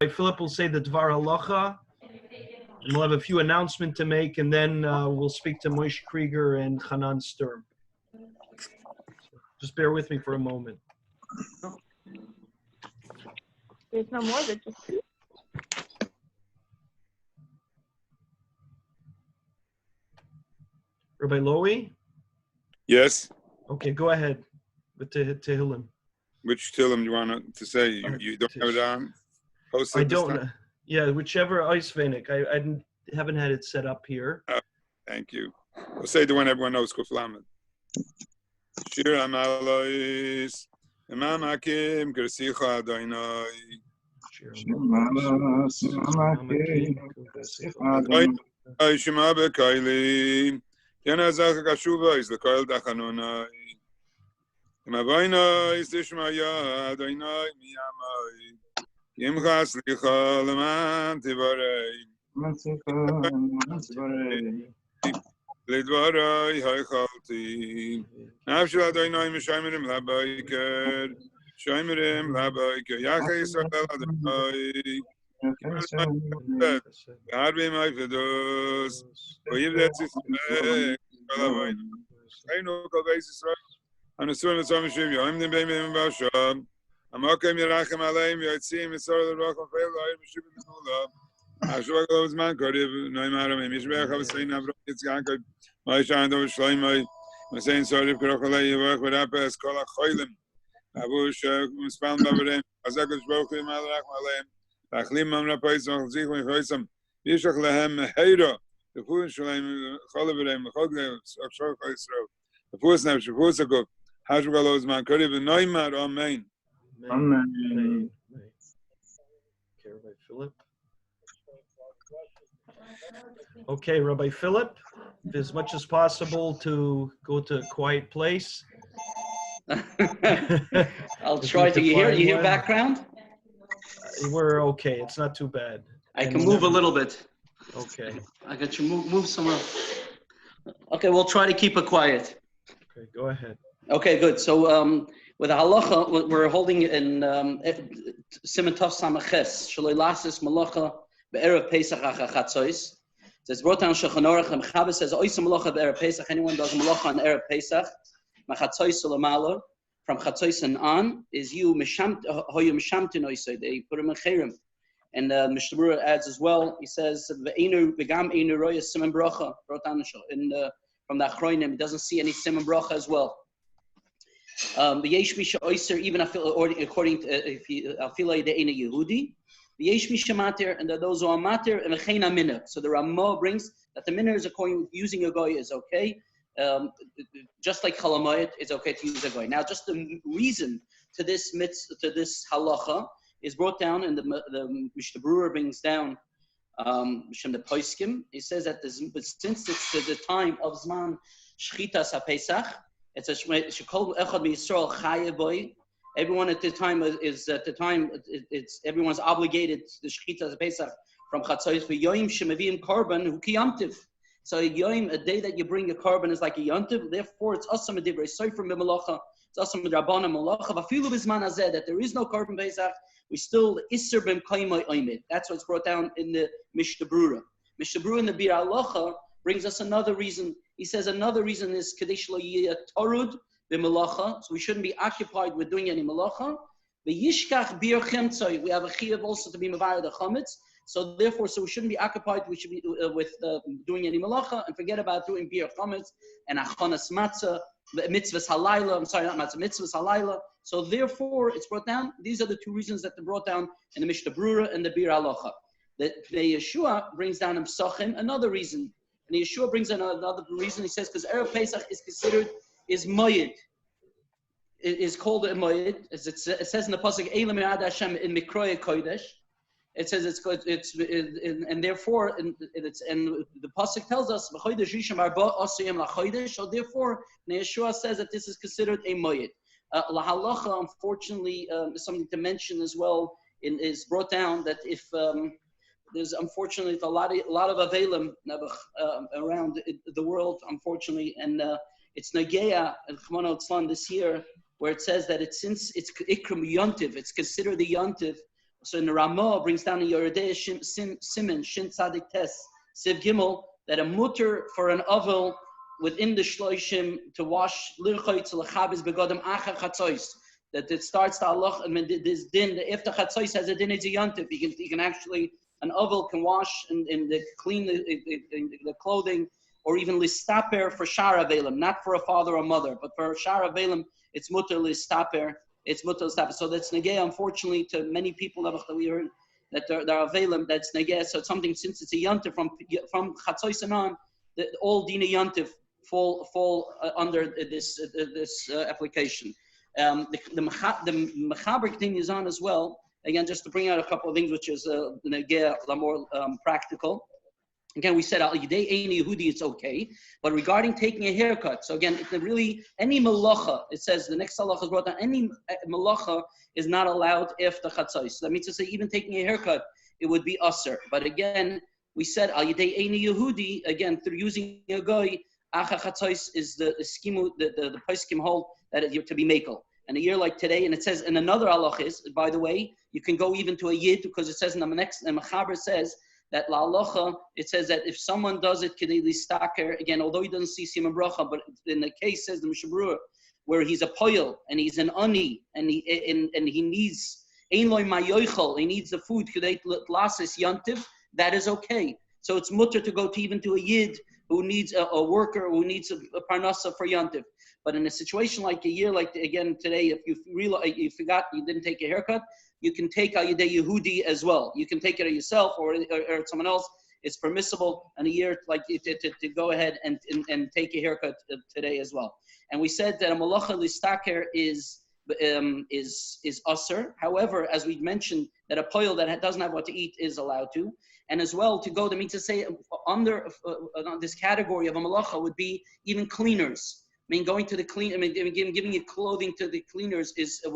Philip will say the Dvar Halacha, and we'll have a few announcements to make, and then we'll speak to Moshe Krygier and Chanan Sturm. Just bear with me for a moment. There's no more, there's just two. Rabbi Lowy? Yes. Okay, go ahead with Tehillim. Which Tehillim you want to say? You don't have it on? Posted I don't. Yeah, whichever Eisvenik. I haven't had it set up here. Thank you. We'll say the one everyone knows. Kuflamet. Shir Amalois. Imam Hakim Gersicha Adonai. Shema Bekaili. Yanazach Kashuva is the Kail Dachanonai. Imavoina is the Shmaya Adonai Miyamai. Yimchas Licha Leman Tivarei. Lidvarai Haichalti. Nafshel Adonai Mishaymerim Labaiker. Shaymerim Labaiker. Yachai Yisrael Adonai. Harbi my Fedos. Oyivdet Yisrael. Aynu Kalbeis Yisrael. Anusun Mitzvah Yom Nim Beimim Basham. Amakim Yerachem Aleim Yotzim Yisrael Racham Feil Ayim Shibim Nula. Ashwa Goes Man Kodiv Noimaram Mishbech Havasein Avram Yitzchak Maishan Dov Shloimai Masein Sorif Krokolei Yevach V'Rapes Kol HaChoylim Avush Mispam Davarem Azakosh Baruch Hu Malach Malem Achlim Mamra Paisam Chzik Mechoisam Yishach Lehem Meheira the Fun Shleim Cholavarem Chodle Akshor Chayisrael the Fus Nefesh the Fus Akov Ashwa Goes Man Kodiv Noimar Amen. Amen. Okay, Rabbi Philip. Okay, Rabbi Philip, as much as possible to go to a quiet place. I'll try to. You hear background? We're okay. It's not too bad. I can move a little bit. Okay. I got you move somewhere. Okay, we'll try to keep it quiet. Okay, go ahead. Okay, good. So with the halacha, we're holding in Siman Tov Samaches Shaloi Lasis Malacha be'erev Pesach Achatzois. It's brought down Shulchan Aruch and Chabad says Oisa Malacha be'erev Pesach. Anyone does Malacha on erev Pesach, Machatzois Salamala from Chatzois and on is you Mishamt Hoyu Mishamtin Oisa. They put him in Cherem. And Mishnah Berurah adds as well. He says Ve'enu V'gam Einu Roya Siman Bracha brought down from the Achronim. He doesn't see any Siman Bracha as well. The Yesh Misha Oyser, even according to Afilai De'ena Yehudi, the Yesh Misha Matir, and those who are Matir, and Chena Minna. So the Ramah brings that the Minna is according using a goy is okay. Just like Chalamayit, it's okay to use a goy. Now, just the reason to this halacha is brought down, and the Mishnah Berurah brings down Shem the Poiskim. He says that since it's the time of Zman Shchitas HaPesach, it's a shekol echad miyisrael chayev boy. Everyone at the time it's everyone's obligated to the shechita Pesach from chatzos v'yoyim shemavim korban hu kiyamtiv. So a day that you bring a korban is like a yontiv. Therefore, it's asam adivrei sofer b'malacha. It's asam d'rabbanan malacha. V'afilu b'zman hazeh that there is no korban Pesach. We still isser b'm kaimai oimid. That's what's brought down in the Mishnah Berurah. Mishnah Berurah in the Bir Halacha brings us another reason. He says another reason is kadesh lo yiyeh torud b'malacha, so we shouldn't be occupied with doing any malacha. V'yishkach bir chemtzoi, we have a chiyuv also to be mevayer the chametz. So therefore, we shouldn't be occupied. We should be with doing any malacha and forget about doing bir chametz and achanas matzah, mitzvahs halayla. I'm sorry, not matzah, mitzvahs halayla. So therefore, it's brought down. These are the two reasons that they brought down in the Mishnah Berurah and the Bir Halacha. The Yeshua brings down in Psachim another reason. And Yeshua brings another reason. He says because erev Pesach is considered moed. It is called a moed. It says in the pasuk Elam Yad Hashem in Mikroy Kodesh. It says and therefore the pasuk tells us so therefore Yeshua says that this is considered a moed. La halacha, unfortunately, is something to mention as well. Is brought down that if there's unfortunately a lot of avelim around the world, unfortunately, and it's Nageya and Chanan Tzlan this year, where it says that since it's ikram yontiv, it's considered the yontiv. So in the Ramah brings down in Yoredei Simen Shin Tzadik Tes Siv Gimel that a mutter for an ovel within the shloishim to wash lirchoitz lechabes begodem acher chatzois. That it starts the halach and this din. If the chatzois has a din, it's a yontif. You can actually an ovel can wash and clean the clothing, or even listaper for shara velim, not for a father or mother, but for shara velim, it's mutter listaper. It's mutter listaper. So that's negay, unfortunately, to many people that we heard that there are velim that's negay. So it's something, since it's a yontif from chatzois and on, that all dina yontif fall under this application. The mechaber continues on as well. Again, just to bring out a couple of things, which is more practical. Again, we said al-yidei ein Yehudi, it's okay, but regarding taking a haircut, so again, really any malacha, it says the next halacha is brought down, any malacha is not allowed after chatzos. So that means to say even taking a haircut, it would be usher. But again, we said al-yidei ein Yehudi, again through using a goy, acha chatzos is the scheme, the poskim hold that you're to be makel. And a year like today, and it says in another halacha is, by the way, you can go even to a yid, because it says in the next, and Mechaber says that la halacha, it says that if someone does it kedei listaker, again, although he doesn't see siyum bracha, but in the case says the Mishabura, where he's a poyel and he's an ani and he needs ein loy mayoichel, he needs the food kedei lasis yantiv, that is okay. So it's mutter to go to even to a yid who needs a worker who needs a parnasa for yantiv. But in a situation like a year, like again today, if you realize you forgot you didn't take a haircut, you can take Yidei Yehudi as well. You can take it yourself or someone else. It's permissible in a year like to go ahead and take a haircut today as well. And we said that a malacha listaker is usher. However, as we mentioned, that a poil that doesn't have what to eat is allowed to. And as well, to go, that means to say under this category of a malacha would be even cleaners. I mean, going to the clean. I mean, giving your clothing to the cleaners is a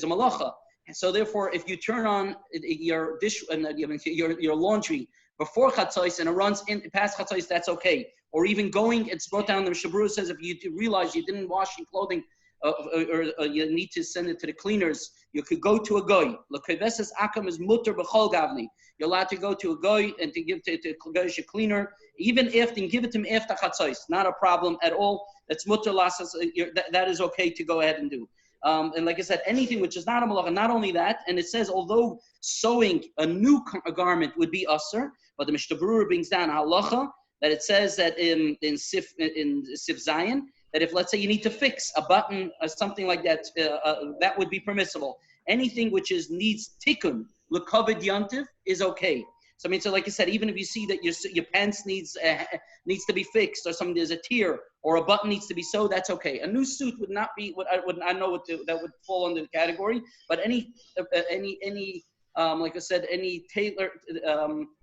malacha. And so therefore, if you turn on your dish and your laundry before chatzos and it runs in past chatzos, that's okay. Or even going, it's brought down. The Shabru says if you realize you didn't wash your clothing or you need to send it to the cleaners, you could go to a goy. L'keveses akam is mutter b'chol gavni. You're allowed to go to a goy and to give to a cleaner, even if and give it to him after chatzos. Not a problem at all. That's mutter lasas. That is okay to go ahead and do. And like I said, anything which is not a malacha. Not only that, and it says although sewing a new garment would be usher, but the Mishnah Berurah brings down halacha that it says that in Sif Zion, that if, let's say, you need to fix a button or something like that, that would be permissible. Anything which needs tikkun, l'kavod yantiv, is okay. So I mean, so like I said, even if you see that your pants needs to be fixed, or there's a tear, or a button needs to be sewed, that's okay. A new suit would not be that would fall under the category. But any like I said, any tailor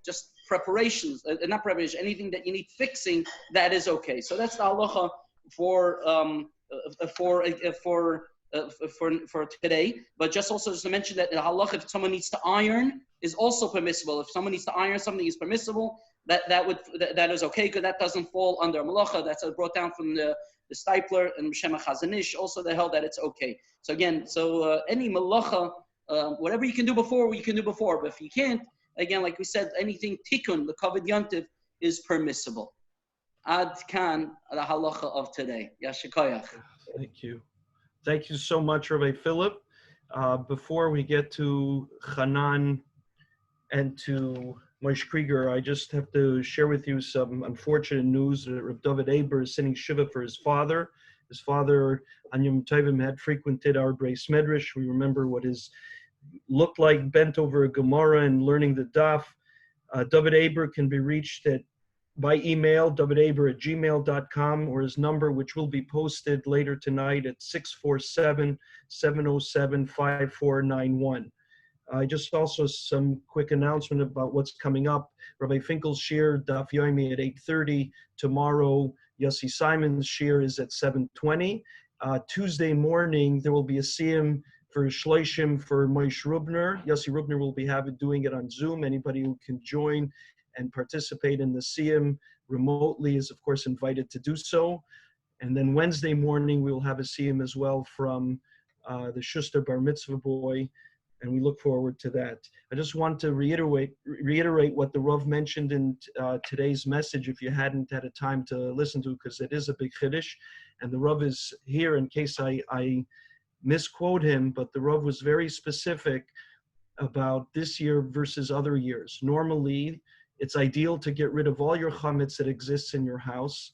just preparations, not preparation, anything that you need fixing, that is okay. So that's the halacha for today. But just to mention that the halacha, if someone needs to iron, is also permissible. If someone needs to iron something, is permissible. That is okay, because that doesn't fall under malacha. That's brought down from the Stipler and Shem Chazanish. Also, they held that it's okay. So again, any malacha, whatever you can do before, you can do before. But if you can't, again, like we said, anything tikkun, the kavod yantiv, is permissible. Ad kan, the halacha of today. Yashikoyach. Thank you. Thank you so much, Rabbi Philip. Before we get to Chanan and to Moshe Krygier, I just have to share with you some unfortunate news. Rabbi David Aber is sending shiva for his father. His father, on Yom Tovim, had frequented our Beis Medrash. We remember what his looked like, bent over a Gemara and learning the daf. David Aber can be reached by email, davidaber@gmail.com, or his number, which will be posted later tonight, at 647-707-5491. Just also some quick announcement about what's coming up. Rabbi Finkel's shir, Daf Yomi, at 8:30. Tomorrow, Yossi Simon's shir is at 7:20. Tuesday morning, there will be a siyum for Shloshim for Moshe Rubner. Yossi Rubner will be doing it on Zoom. Anybody who can join and participate in the siyum remotely is, of course, invited to do so. And then Wednesday morning, we will have a siyum as well from the Schuster Bar Mitzvah boy. and we look forward to that. I just want to reiterate what the Rav mentioned in today's message, if you hadn't had a time to listen to, because it is a big chiddush, and the Rav is here in case I misquote him, but the Rav was very specific about this year versus other years. Normally, it's ideal to get rid of all your chametz that exists in your house,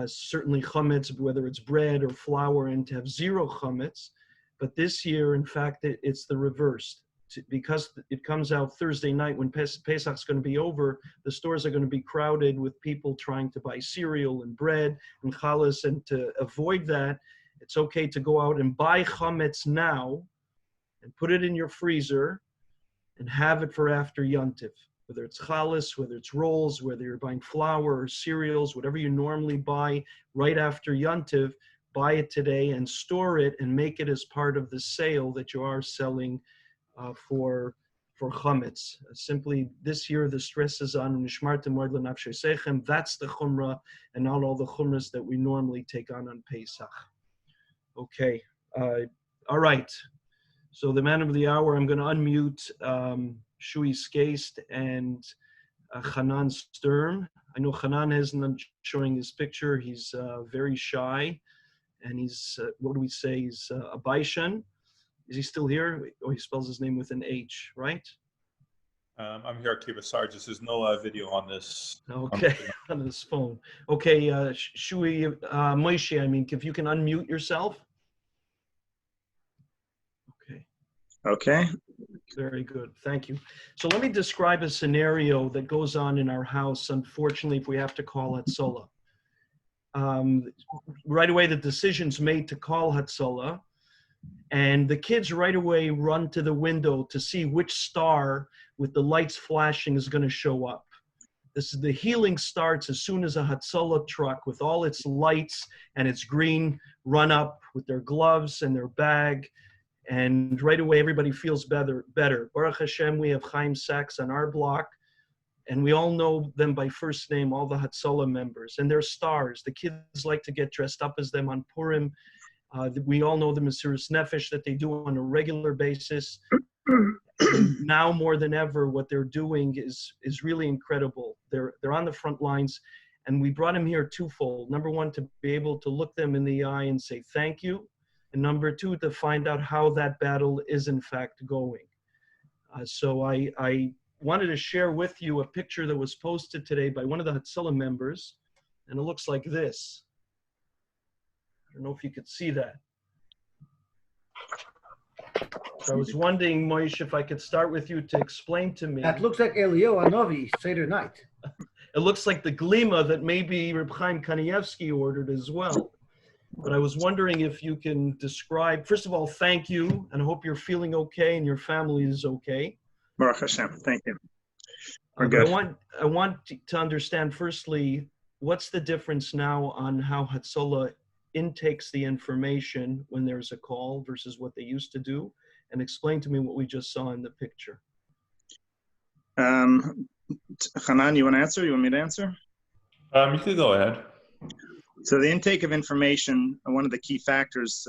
certainly chametz, whether it's bread or flour, and to have zero chametz. But this year, in fact, it's the reverse. Because it comes out Thursday night when Pesach's going to be over, the stores are going to be crowded with people trying to buy cereal and bread and challahs, and to avoid that, it's okay to go out and buy chametz now and put it in your freezer and have it for after Yontif. Whether it's challahs, whether it's rolls, whether you're buying flour or cereals, whatever you normally buy right after Yontif, buy it today and store it and make it as part of the sale that you are selling for chametz. Simply this year the stress is on nishmartem moed lenafshei sechem. That's the chumrah, and not all the chumras that we normally take on Pesach. Okay, all right. So the man of the hour, I'm going to unmute Shui Skaist and Chanan Sturm. I know Chanan isn't showing his picture. He's very shy. And he's, what do we say, he's a Baishan. Is he still here? Oh, he spells his name with an H, right? I'm here at Kibbutz Sargis. There's no video on this. Okay, on this phone. Okay, Shui, Moshe, I mean, if you can unmute yourself. Okay. Okay. Very good, thank you. So let me describe a scenario that goes on in our house, unfortunately, if we have to call HATZALAH. Right away, the decision's made to call HATZALAH, and the kids right away run to the window to see which star with the lights flashing is going to show up. The healing starts as soon as a HATZALAH truck with all its lights and its green run up with their gloves and their bag, and right away everybody feels better. Baruch Hashem, we have Chaim Sachs on our block, and we all know them by first name, all the HATZALAH members, and they're stars. The kids like to get dressed up as them on Purim. We all know the Mesiras Nefesh that they do on a regular basis. Now more than ever, what they're doing is really incredible. They're on the front lines, and we brought them here twofold. Number one, to be able to look them in the eye and say thank you, and number two, to find out how that battle is in fact going. So I wanted to share with you a picture that was posted today by one of the HATZALAH members, and it looks like this. I don't know if you could see that. So I was wondering, Moshe, if I could start with you to explain to me. That looks like Elio Anovi, Seder night. It looks like the glima that maybe Reb Chaim Kanievsky ordered as well. But I was wondering if you can describe, first of all, thank you, and I hope you're feeling okay and your family is okay. Baruch Hashem, thank you. We're good. I want to understand, firstly, what's the difference now on how HATZALAH intakes the information when there's a call versus what they used to do, and explain to me what we just saw in the picture. Chanan, you want to answer? You want me to answer? You can go ahead. So the intake of information, one of the key factors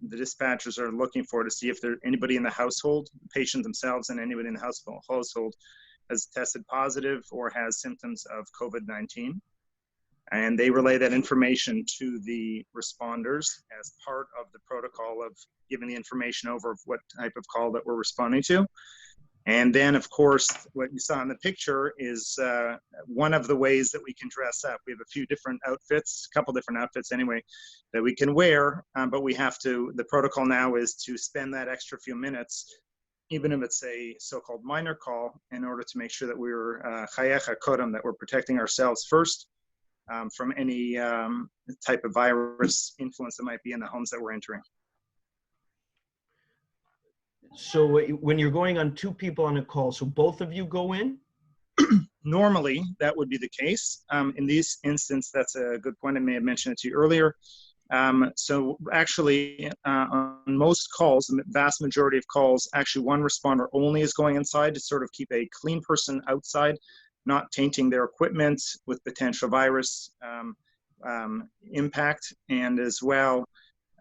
the dispatchers are looking for to see if there's anybody in the household, the patient themselves and anybody in the household has tested positive or has symptoms of COVID-19. And they relay that information to the responders as part of the protocol of giving the information over of what type of call that we're responding to. And then, of course, what you saw in the picture is one of the ways that we can dress up. We have a few different outfits, a couple different outfits anyway, that we can wear, but we have to, the protocol now is to spend that extra few minutes, even if it's a so-called minor call, in order to make sure that we're chayecha kodem, that we're protecting ourselves first from any type of virus influence that might be in the homes that we're entering. So when you're going on two people on a call, so both of you go in? Normally, that would be the case. In this instance, that's a good point. I may have mentioned it to you earlier. So actually, on most calls, the vast majority of calls, actually one responder only is going inside to sort of keep a clean person outside, not tainting their equipment with potential virus impact. And as well,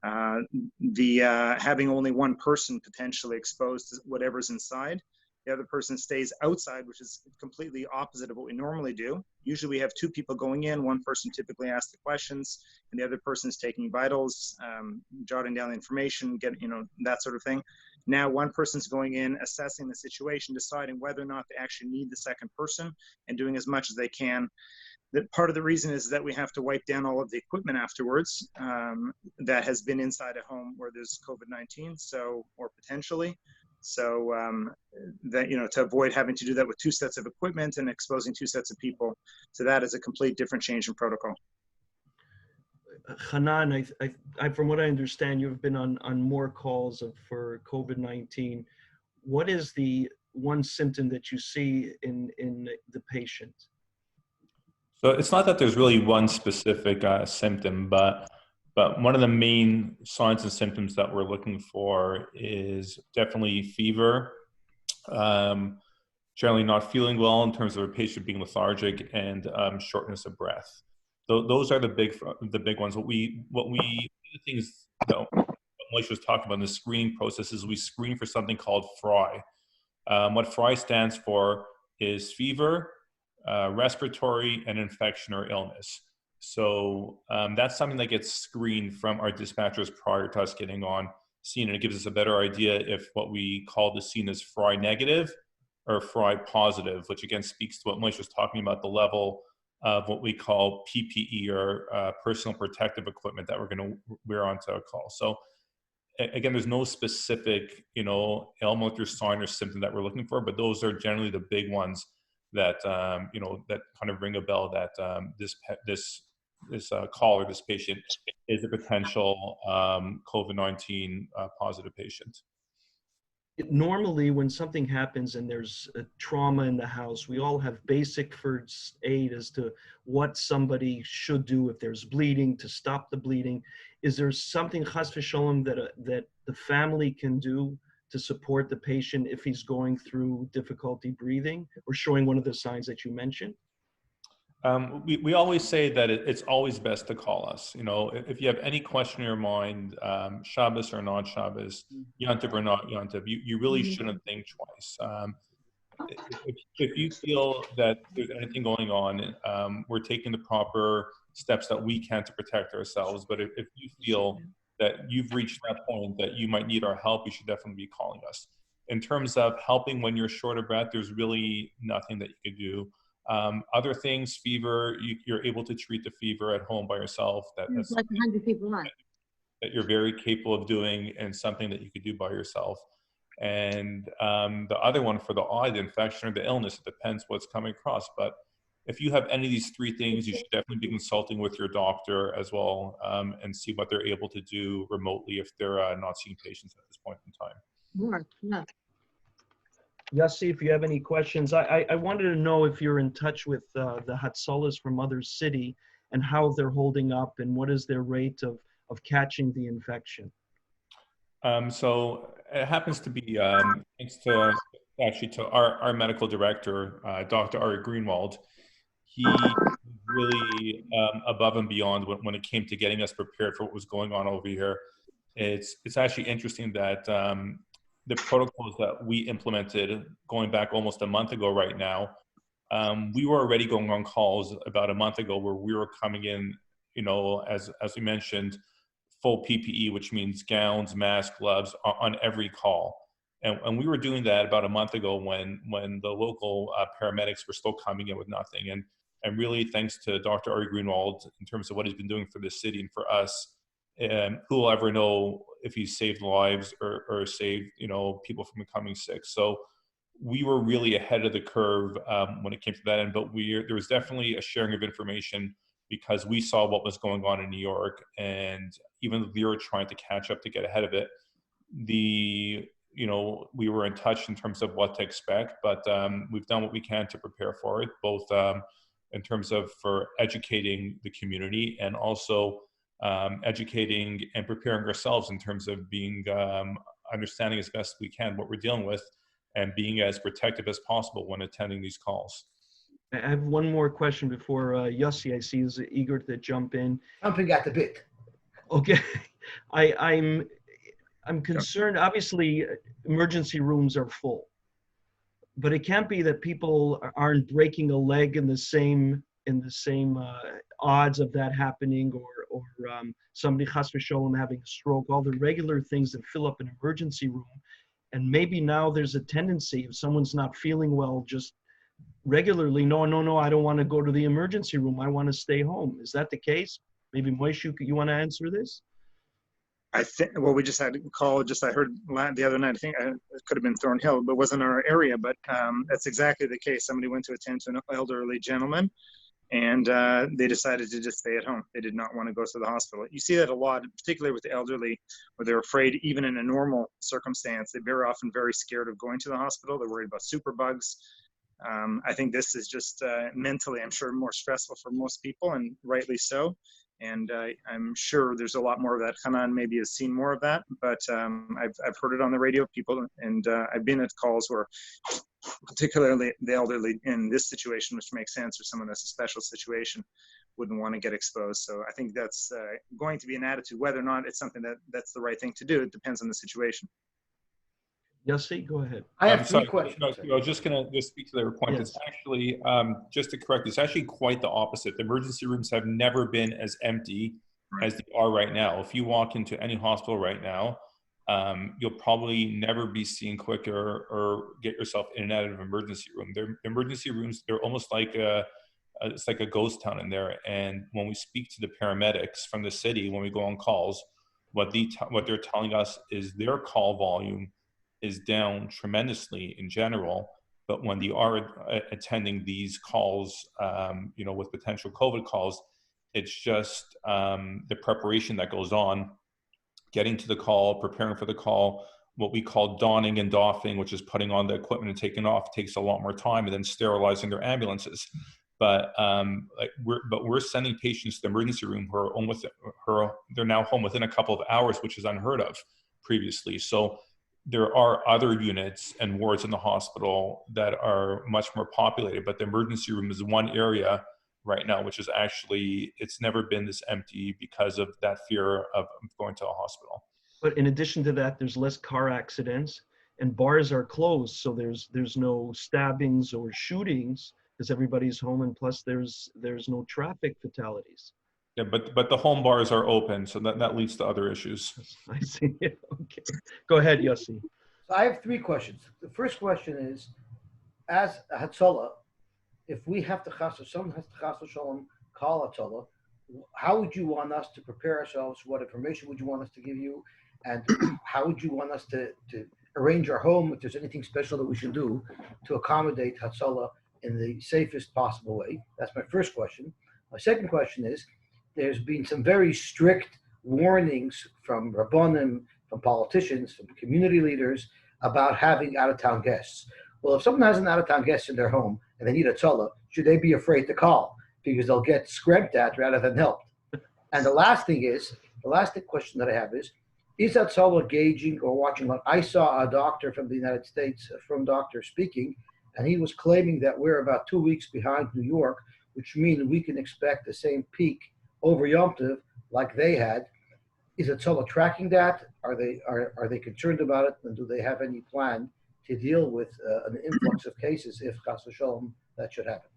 Having only one person potentially exposed to whatever's inside. The other person stays outside, which is completely opposite of what we normally do. Usually we have two people going in, one person typically asks the questions, and the other person is taking vitals, jotting down the information, that sort of thing. Now one person's going in, assessing the situation, deciding whether or not they actually need the second person, and doing as much as they can. That part of the reason is that we have to wipe down all of the equipment afterwards that has been inside a home where there's COVID-19, or potentially. So to avoid having to do that with two sets of equipment and exposing two sets of people. So that is a complete different change in protocol. Chanan, I from what I understand, you've been on more calls for COVID-19. What is the one symptom that you see in the patient? So it's not that there's really one specific symptom, but one of the main signs and symptoms that we're looking for is definitely fever, generally not feeling well in terms of a patient being lethargic, and shortness of breath. Those are the big ones. The things that Moshe was talking about in the screening process is we screen for something called FRI. What FRI stands for is fever, respiratory, and infection or illness. So that's something that gets screened from our dispatchers prior to us getting on scene, and it gives us a better idea if what we call the scene is FRI negative or FRI positive, which again speaks to what Moshe was talking about, the level of what we call PPE or personal protective equipment that we're going to wear onto a call. So again, there's no specific, ailment or sign or symptom that we're looking for, but those are generally the big ones that that kind of ring a bell that this caller, this patient, is a potential COVID-19 positive patient. Normally, when something happens and there's a trauma in the house, we all have basic first aid as to what somebody should do if there's bleeding, to stop the bleeding. Is there something, chas v'sholom, that the family can do to support the patient if he's going through difficulty breathing or showing one of the signs that you mentioned? We always say that it's always best to call us. If you have any question in your mind, Shabbos or not Shabbos, Yontif or not Yontif, you really shouldn't think twice. If you feel that there's anything going on, we're taking the proper steps that we can to protect ourselves. But if you feel that you've reached that point that you might need our help, you should definitely be calling us. In terms of helping when you're short of breath, there's really nothing that you could do. Other things, fever, you're able to treat the fever at home by yourself. That's like 100 people on. That you're very capable of doing, and something that you could do by yourself. And the other one for the infection or the illness, it depends what's coming across. But if you have any of these three things, you should definitely be consulting with your doctor as well, and see what they're able to do remotely if they're not seeing patients at this point in time. More, yeah. Yossi, if you have any questions, I wanted to know if you're in touch with the Hatzalahs from Mother City and how they're holding up and what is their rate of catching the infection. So it happens to be thanks to our medical director, Dr. Ari Greenwald. He really above and beyond when it came to getting us prepared for what was going on over here. It's actually interesting that the protocols that we implemented going back almost a month ago right now, we were already going on calls about a month ago where we were coming in, as we mentioned, full PPE, which means gowns, masks, gloves on every call. And we were doing that about a month ago when the local paramedics were still coming in with nothing. And really thanks to Dr. Ari Greenwald in terms of what he's been doing for the city and for us, who will ever know if he's saved lives or saved, people from becoming sick. So we were really ahead of the curve when it came to that end, but there was definitely a sharing of information because we saw what was going on in New York, and even though we were trying to catch up to get ahead of it, we were in touch in terms of what to expect, but we've done what we can to prepare for it, both in terms of for educating the community and also educating and preparing ourselves in terms of being understanding as best we can what we're dealing with and being as protective as possible when attending these calls. I have one more question before Yossi, I see, is eager to jump in. Jumping at the bit. Okay, I'm concerned. Obviously, emergency rooms are full, but it can't be that people aren't breaking a leg in the same odds of that happening, or somebody chas v'sholem having a stroke. All the regular things that fill up an emergency room, and maybe now there's a tendency if someone's not feeling well, just regularly, no, I don't want to go to the emergency room. I want to stay home. Is that the case? Maybe Moshe, you want to answer this? I think, well, we just had a call, I heard the other night, I think it could have been Thornhill, but wasn't our area, but that's exactly the case. Somebody went to attend to an elderly gentleman, and they decided to just stay at home. They did not want to go to the hospital. You see that a lot, particularly with the elderly, where they're afraid, even in a normal circumstance, they're very often very scared of going to the hospital. They're worried about superbugs. I think this is just mentally, I'm sure, more stressful for most people, and rightly so. And I'm sure there's a lot more of that. Chanan maybe has seen more of that, but I've heard it on the radio, people, and I've been at calls where, particularly the elderly in this situation, which makes sense, or someone that's a special situation, wouldn't want to get exposed. So I think that's going to be an attitude. Whether or not it's something that's the right thing to do, it depends on the situation. Yossi, go ahead. I have three questions. I was just going to speak to their point. Yes. It's actually, just to correct, it's actually quite the opposite. The emergency rooms have never been as empty as they are right now. If you walk into any hospital right now, you'll probably never be seen quicker or get yourself in and out of an emergency room. The emergency rooms, they're almost like it's like a ghost town in there. And when we speak to the paramedics from the city, when we go on calls, what they're telling us is their call volume is down tremendously in general, but when they are attending these calls, with potential COVID calls, it's just the preparation that goes on, getting to the call, preparing for the call, what we call donning and doffing, which is putting on the equipment and taking off, takes a lot more time, and then sterilizing their ambulances. But we're sending patients to the emergency room who are they're now home within a couple of hours, which is unheard of previously. So there are other units and wards in the hospital that are much more populated, but the emergency room is one area right now, which is actually, it's never been this empty because of that fear of going to a hospital. But in addition to that, there's less car accidents, and bars are closed, so there's no stabbings or shootings because everybody's home, and plus there's no traffic fatalities. Yeah, but the home bars are open, so that leads to other issues. I see. Okay. Go ahead, Yossi. So I have three questions. The first question is, as a HATZALAH, if we have to someone has to chas v'sholem call HATZALAH, how would you want us to prepare ourselves? What information would you want us to give you? And how would you want us to arrange our home, if there's anything special that we should do to accommodate HATZALAH in the safest possible way? That's my first question. My second question is, there's been some very strict warnings from Rabbanim, from politicians, from community leaders about having out-of-town guests. Well, if someone has an out-of-town guest in their home and they need HATZALAH, should they be afraid to call? Because they'll get scrimped at rather than helped. And the last question that I have is HATZALAH gauging or watching? I saw a doctor from the United States, a firm doctor speaking, and he was claiming that we're about 2 weeks behind New York, which means we can expect the same peak over Yom Tov like they had. Is HATZALAH tracking that? Are they concerned about it? And do they have any plan to deal with an influx of cases if chas v'sholem that should happen?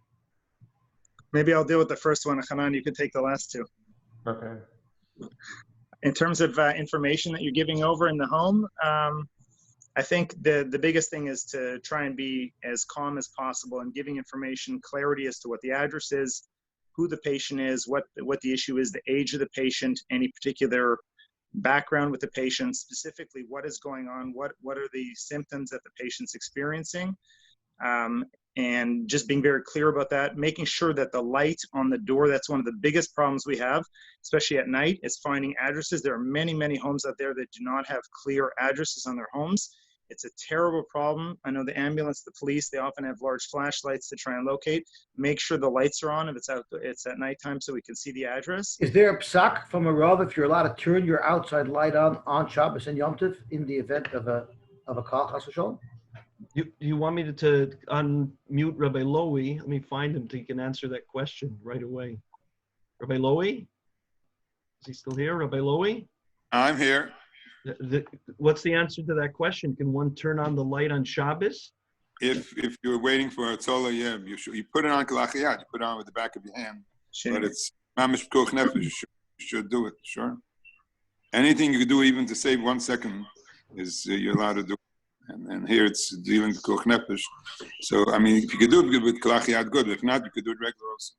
Maybe I'll deal with the first one. Chanan, you can take the last two. Okay. In terms of information that you're giving over in the home, I think the biggest thing is to try and be as calm as possible and giving information, clarity as to what the address is, who the patient is, what the issue is, the age of the patient, any particular background with the patient, specifically what is going on, what are the symptoms that the patient's experiencing, and just being very clear about that, making sure that the light on the door, that's one of the biggest problems we have, especially at night, is finding addresses. There are many, many homes out there that do not have clear addresses on their homes. It's a terrible problem. I know the ambulance, the police, they often have large flashlights to try and locate. Make sure the lights are on if it's at nighttime so we can see the address. Is there a psak from a Rav if you're allowed to turn your outside light on Shabbos and Yom Tov in the event of a call, chas v'sholem? You want me to unmute Rabbi Lowy? Let me find him so he can answer that question right away. Rabbi Lowy? Is he still here, Rabbi Lowy? I'm here. What's the answer to that question? Can one turn on the light on Shabbos? If you're waiting for Hatzalah, yeah, you put it on kalachiyat. You put it on with the back of your hand. But it's mamish pikuach nefesh. You should do it. Sure. Anything you can do, even to save 1 second, is you're allowed to do. And here it's dealing with pikuach nefesh. So I mean, if you could do it with kalachiyat, good. If not, you could do it regular also.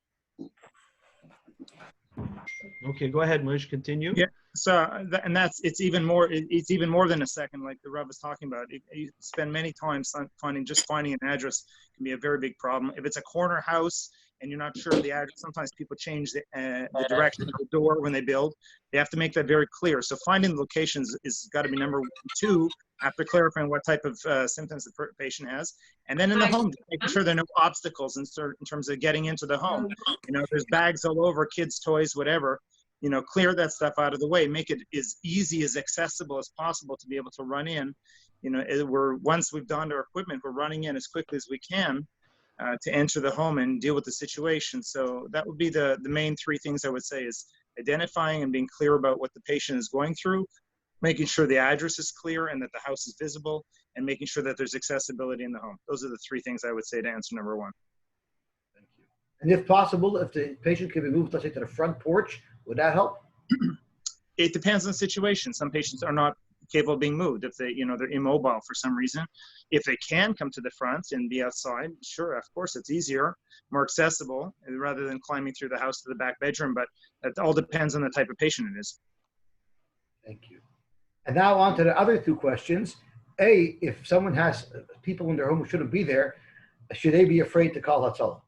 Okay, go ahead, Moshe. Continue. Yeah. So it's even more than a second, like the Rav was talking about. You spend many times finding an address can be a very big problem. If it's a corner house and you're not sure of the address, sometimes people change the direction of the door when they build. They have to make that very clear. So finding the locations is got to be number 1. 2, after clarifying what type of symptoms the patient has, and then in the home, making sure there are no obstacles in terms of getting into the home. There's bags all over, kids' toys, whatever. Clear that stuff out of the way. Make it as easy, as accessible as possible to be able to run in. Once we've donned our equipment, we're running in as quickly as we can to enter the home and deal with the situation. So that would be the main 3 things I would say is identifying and being clear about what the patient is going through, making sure the address is clear and that the house is visible, and making sure that there's accessibility in the home. Those are the 3 things I would say to answer number 1. Thank you. And if possible, if the patient can be moved, let's say, to the front porch, would that help? It depends on the situation. Some patients are not capable of being moved if they're immobile for some reason. If they can come to the front and be outside, sure, of course, it's easier, more accessible, rather than climbing through the house to the back bedroom. But that all depends on the type of patient it is. Thank you. And now on to the other 2 questions. A, if someone has people in their home who shouldn't be there, should they be afraid to call Hatzaloh?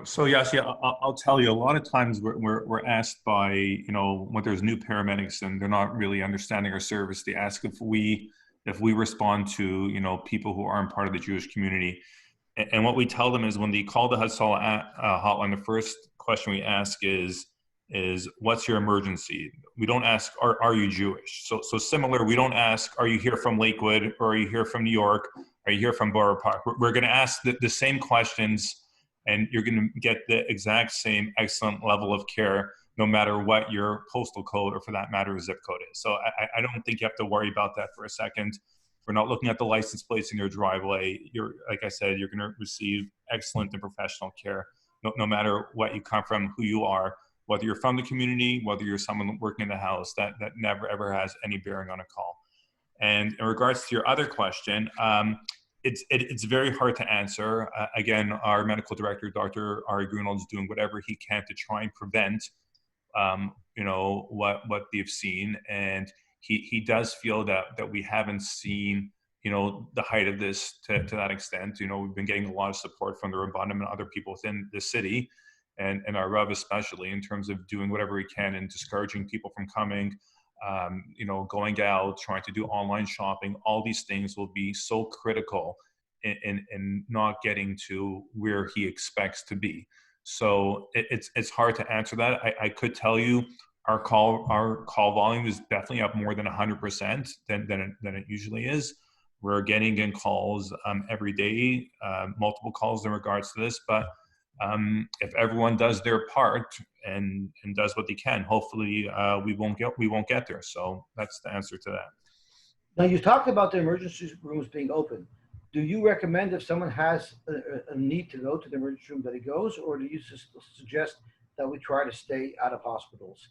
So Yossi, I'll tell you, a lot of times we're asked by, when there's new paramedics and they're not really understanding our service, they ask if we respond to, people who aren't part of the Jewish community. And what we tell them is when they call the HATZALAH hotline, the first question we ask is what's your emergency? We don't ask, are you Jewish? So similar, we don't ask, are you here from Lakewood, or are you here from New York? Are you here from Borough Park? We're going to ask the same questions, and you're going to get the exact same excellent level of care, no matter what your postal code, or for that matter, zip code is. So I don't think you have to worry about that for a second. We're not looking at the license plates in your driveway. Like I said, you're going to receive excellent and professional care, no matter what you come from, who you are, whether you're from the community, whether you're someone working in the house. That never ever has any bearing on a call. And in regards to your other question, it's very hard to answer. Again, our medical director, Dr. Ari Grunwald, is doing whatever he can to try and prevent, what they've seen. And he does feel that we haven't seen, the height of this to that extent. We've been getting a lot of support from the Rabbanim and other people within the city, and our Rav especially, in terms of doing whatever we can and discouraging people from coming. Going out, trying to do online shopping, all these things will be so critical in not getting to where he expects to be. So it's hard to answer that. I could tell you our call volume is definitely up more than 100% than it usually is. We're getting in calls every day, multiple calls in regards to this, but if everyone does their part and does what they can, hopefully we won't get there. So that's the answer to that. Now, you talked about the emergency rooms being open. Do you recommend if someone has a need to go to the emergency room that he goes, or do you suggest that we try to stay out of hospitals,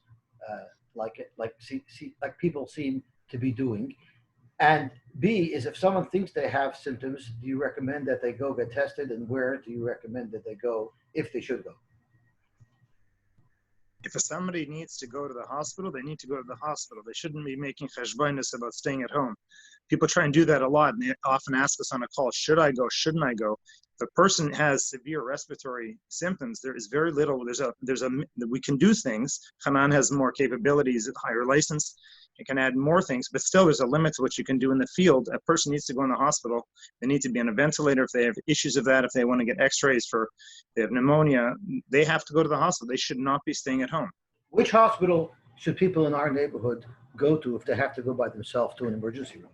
like people seem to be doing? And B is, if someone thinks they have symptoms, do you recommend that they go get tested, and where do you recommend that they go if they should go? If somebody needs to go to the hospital, they need to go to the hospital. They shouldn't be making cheshbonos about staying at home. People try and do that a lot, and they often ask us on a call, should I go, shouldn't I go? If a person has severe respiratory symptoms, there is very little, we can do things. Chanan has more capabilities, higher license. It can add more things, but still there's a limit to what you can do in the field. A person needs to go in the hospital. They need to be on a ventilator. If they have issues of that, if they want to get x-rays if they have pneumonia, they have to go to the hospital. They should not be staying at home. Which hospital should people in our neighborhood go to if they have to go by themselves to an emergency room?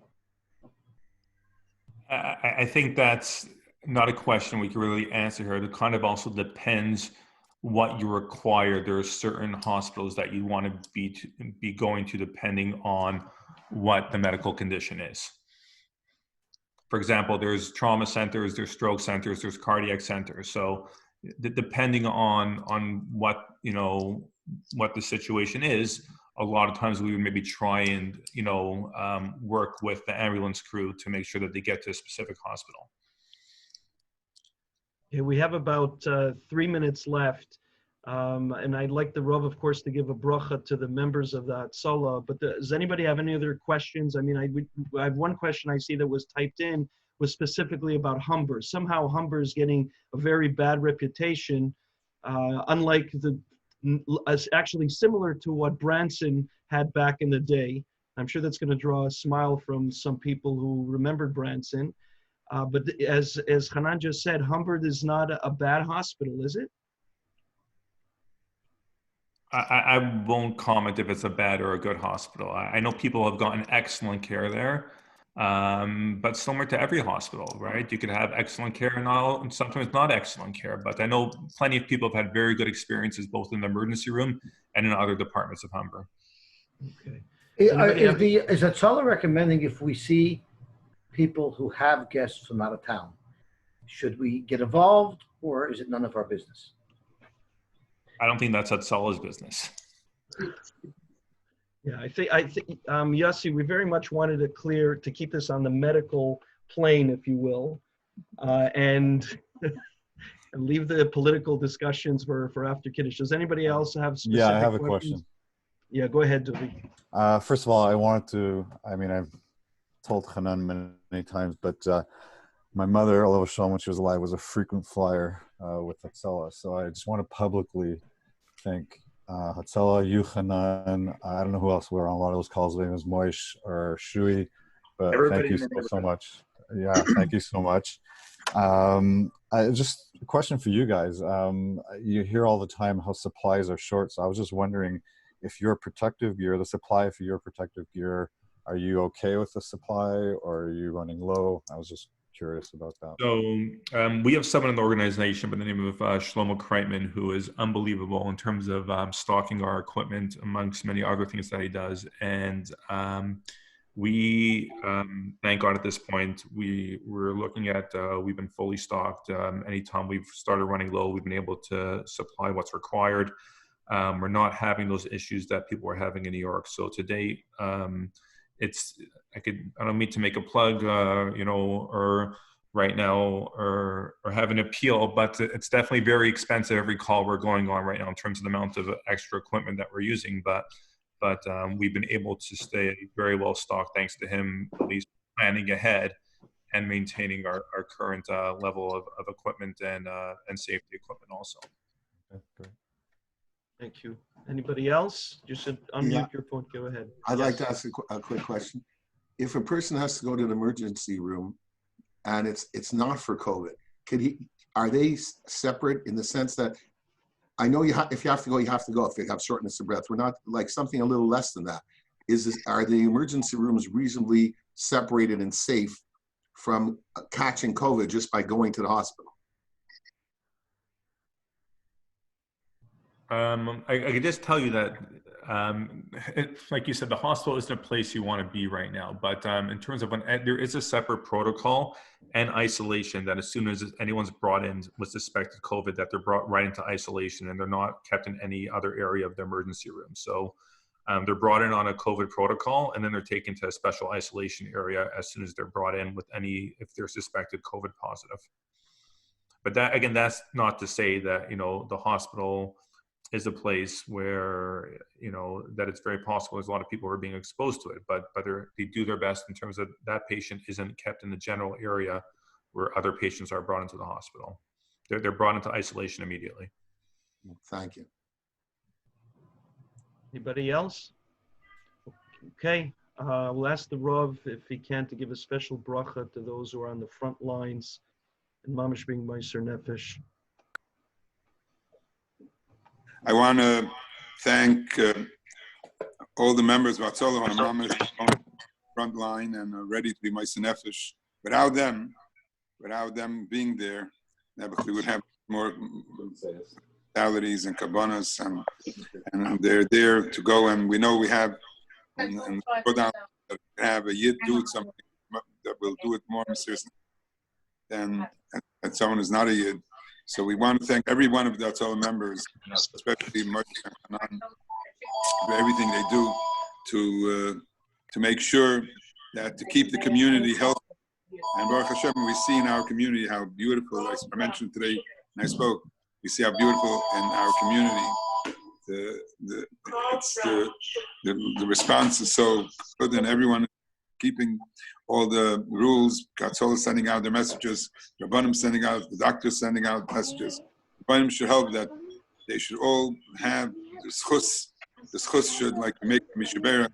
I think that's not a question we can really answer here. It kind of also depends what you require. There are certain hospitals that you want to be going to depending on what the medical condition is. For example, there's trauma centers, there's stroke centers, there's cardiac centers. So depending on what, what the situation is, a lot of times we would maybe try and, work with the ambulance crew to make sure that they get to a specific hospital. Okay, we have about 3 minutes left. And I'd like the Rav, of course, to give a bracha to the members of the HATZALAH. But does anybody have any other questions? I mean, I have one question I see that was typed in, was specifically about Humber. Somehow Humber is getting a very bad reputation, unlike actually similar to what Branson had back in the day. I'm sure that's going to draw a smile from some people who remembered Branson. But as Chanan just said, Humber is not a bad hospital, is it? I won't comment if it's a bad or a good hospital. I know people have gotten excellent care there, but similar to every hospital, right? You could have excellent care and sometimes not excellent care. But I know plenty of people have had very good experiences both in the emergency room and in other departments of Humber. Okay. Is HATZALAH recommending if we see people who have guests from out of town, should we get involved, or is it none of our business? I don't think that's HATZALAH's business. Yeah, I think Yossi, we very much wanted to keep this on the medical plane, if you will, and leave the political discussions for after Kiddush. Does anybody else have specific Yeah, I have a questions? question. Yeah, go ahead, David. First of all, I wanted to, I've told Chanan many times, but my mother, although when she was alive, was a frequent flyer with HATZALAH. So I just want to publicly thank HATZALAH, you, Chanan. I don't know who else were on a lot of those calls. Maybe it was Moshe or Shui, but Everybody thank you so much. Yeah, thank you so much. Just a question for you guys. You hear all the time how supplies are short. So I was just wondering if your protective gear, the supply for your protective gear, are you okay with the supply or are you running low? I was just curious about that. So we have someone in the organization by the name of Shlomo Kreitman, who is unbelievable in terms of stocking our equipment amongst many other things that he does. And we, thank God at this point, we're looking at, we've been fully stocked. Anytime we've started running low, we've been able to supply what's required. We're not having those issues that people are having in New York. So to date, I don't mean to make a plug, or right now, or have an appeal, but it's definitely very expensive every call we're going on right now in terms of the amount of extra equipment that we're using. But we've been able to stay very well stocked thanks to him at least planning ahead and maintaining our current level of equipment and safety equipment also. Okay, great. Thank you. Anybody else? You should unmute your phone. Go ahead. I'd like to ask a quick question. If a person has to go to an emergency room and it's not for COVID, are they separate in the sense that, I know if you have to go, you have to go. If you have shortness of breath, we're not like something a little less than that. Are the emergency rooms reasonably separated and safe from catching COVID just by going to the hospital? I can just tell you that, like you said, the hospital isn't a place you want to be right now. But in terms of there is a separate protocol and isolation that as soon as anyone's brought in with suspected COVID, that they're brought right into isolation and they're not kept in any other area of the emergency room. So they're brought in on a COVID protocol and then they're taken to a special isolation area as soon as they're brought in with if they're suspected COVID positive. But that, again, that's not to say that, the hospital is a place where, that it's very possible there's a lot of people who are being exposed to it, but they do their best in terms of that patient isn't kept in the general area where other patients are brought into the hospital. They're brought into isolation immediately. Thank you. Anybody else? Okay, we'll ask the Rav if he can to give a special bracha to those who are on the front lines and mamish being meiser nefesh. I want to thank all the members of HATZALAH on the front line and ready to be meiser nefesh. Without them being there, we would have more. mentalities and kabbanas, and they're there to go. And we know we have, and go down, have a yid do something that will do it more seriously than someone who's not a yid. So we want to thank every one of the Hatzaloh members, especially Moshe and Chanan, for everything they do to make sure that to keep the community healthy. And Baruch Hashem, we see in our community how beautiful, like I mentioned today when I spoke, we see how beautiful in our community the response is so good, and everyone keeping all the rules. Hatzaloh sending out their messages, Rabbanim sending out, the doctors sending out messages. Rabbanim should help that they should all have the schus. The schus should like make mishabera,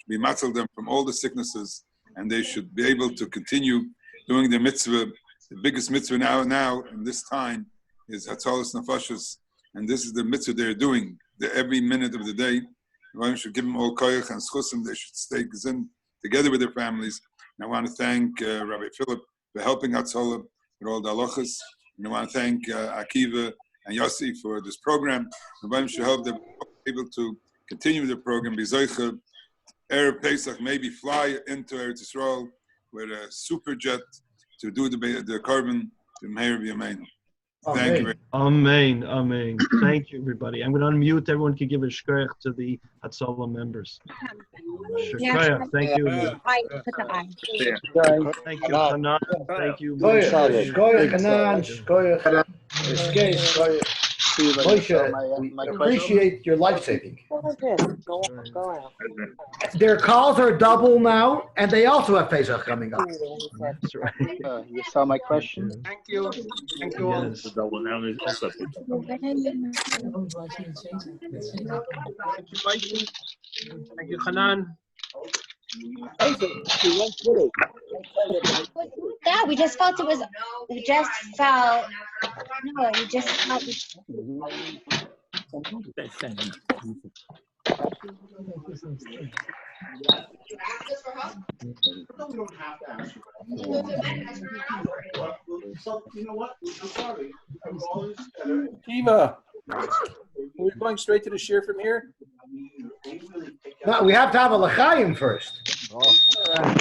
be matzal them from all the sicknesses, and they should be able to continue doing their mitzvah. The biggest mitzvah now in this time is Hatzalas Nefashos, and this is the mitzvah they're doing. Every minute of the day, Rabbi should give them all koyach and schusim. They should stay gezin together with their families. And I want to thank Rabbi Philip for helping Hatzaloh with all the halachas. And I want to thank Akiva and Yossi for this program. Rabbi should help them able to continue the program. B'zoicha, Erev Pesach, maybe fly into Eretz Yisrael with a super jet to do the carbon to Meir B'Yameinu. Thank you. Amen. Amen. Thank you, everybody. I'm going to unmute. Everyone can give a shkoyach to the Hatzaloh members. Shkoyach. Thank you. Thank you, Chanan. Thank you. Shkoyach, Chanan, shkoyach. Shkoyach. Moshe, we appreciate your life saving. Their calls are double now, and they also have Pesach coming up. That's right. You saw my question. Thank you. Thank you all. Yes. Thank you, Mikey. Thank you, Chanan. Yeah, we just felt no, we just felt Kiva, we're going straight to the shir from here? No, we have to have a l'chaim first.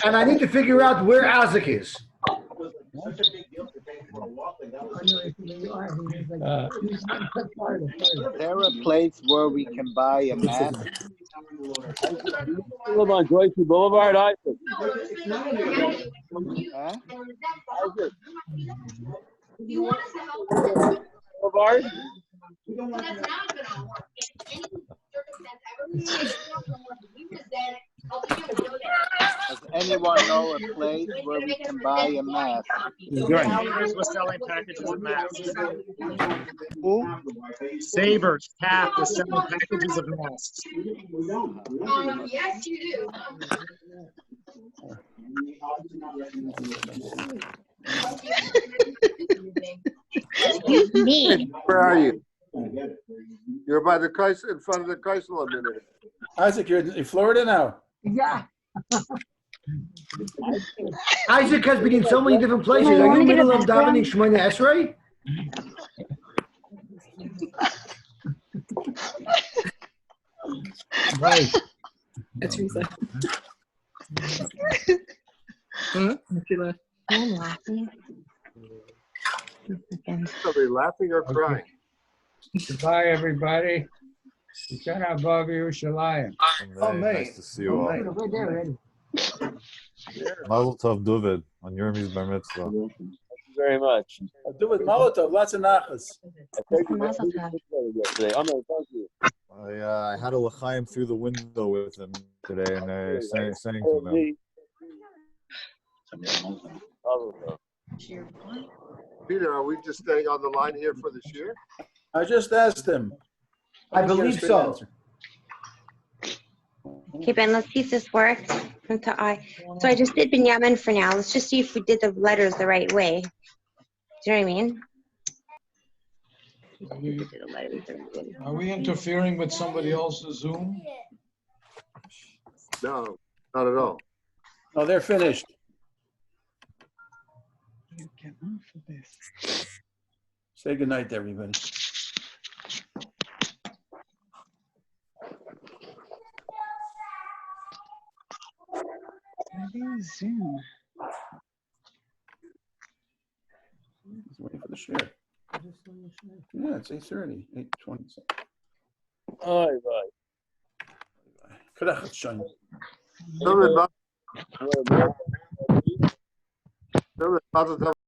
And I need to figure out where Isaac is. There a place where we can buy a map? Live on Joyce Boulevard, Isaac. Huh? Isaac. Boulevard? Does anyone know a place where we can buy a mask? Sabers was selling packages of masks. Who? Sabers, Cap was selling packages of masks. yes, you do. Me. Where are you? You're by the Christ, in front of the Chrysler a minute. Isaac, you're in Florida now? Yeah. Isaac has been in so many different places. Are you in the middle of davening Shemona Esrei? Right. That's Risa. Sheila. I'm laughing. Are they laughing or crying? Goodbye, everybody. Oh, nice to see you all. Mazel tov, David, on Yermi's bar mitzvah. Thank you very much. Do it, Molotov, lots of nachas. Today. Thank you. I had a l'chaim through the window with him today, and I sang to him. Peter, are we just staying on the line here for this year? I just asked him. I believe so. Okay, Ben, let's see if this works. So I just did Binyamin for now. Let's just see if we did the letters the right way. Do you know what I mean? Are we interfering with somebody else's Zoom? No, not at all. Oh, they're finished. Say goodnight to everybody. is Zoom? He's waiting for the share. Yeah, it's 8:30, 8:20. All right. Kedach Shine. Mazel tov.